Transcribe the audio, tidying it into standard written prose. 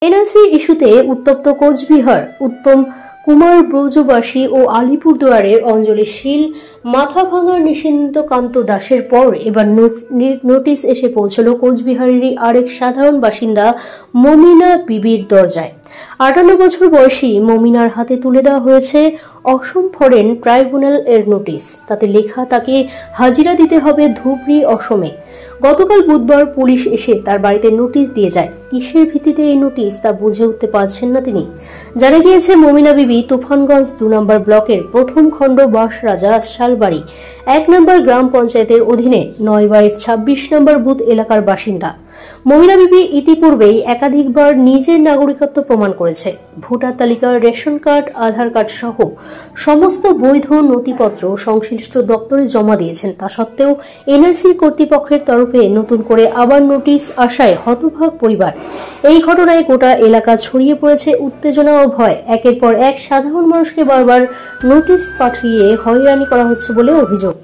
NRC ইস্যুতে উত্তপ্ত কোচবিহার। উত্তম কুমার ব্রজবাসী ও আলিপুরদুয়ারের অঞ্জলি শীল মাথা ভাঙার নিশিন্তকান্ত দাসের পর এবার নোটিশ এসে পৌঁছল কোচবিহারেরই আরেক সাধারণ বাসিন্দা মমিনা বিবির দরজায়। 58 বছর বয়সী মমিনার হাতে তুলে দেওয়া হয়েছে অসম ফরেন ট্রাইব্যুনাল এর নোটিশ। তাতে লেখা তাকে হাজিরা দিতে হবে ধুবড়ী, অসমে। গতকাল বুধবার পুলিশ এসে তার বাড়িতে নোটিশ দিয়ে যায়। কিসের ভিত্তিতে এই নোটিশ তা বুঝে উঠতে পারছেন না তিনি। জানা গিয়েছে, মমিনা বিবি তুফানগঞ্জ 2 নম্বর ব্লকের প্রথম খণ্ড বাঁশরাজা শালবাড়ি 1 নম্বর গ্রাম পঞ্চায়েতের অধীনে 9/26 নম্বর বুথ এলাকার বাসিন্দা। মমিনা বিবি ইতিপূর্বেই একাধিকবার নিজের নাগরিকত্ব প্রমাণ করেছে। ভোটার তালিকার রেশন কার্ড, আধার কার্ড সহ সমস্ত বৈধ নথিপত্র সংশ্লিষ্ট দপ্তরে জমা দিয়েছেন। তা সত্ত্বেও এনআরসি কর্তৃপক্ষের তরফে নতুন করে আবার নোটিশ আসায় হতভাগ পরিবার। এই ঘটনায় গোটা এলাকা ছড়িয়ে পড়েছে উত্তেজনা ও ভয়। একের পর এক সাধারণ মানুষকে বারবার নোটিশ পাঠিয়ে হয়রানি করা হচ্ছে বলে অভিযোগ।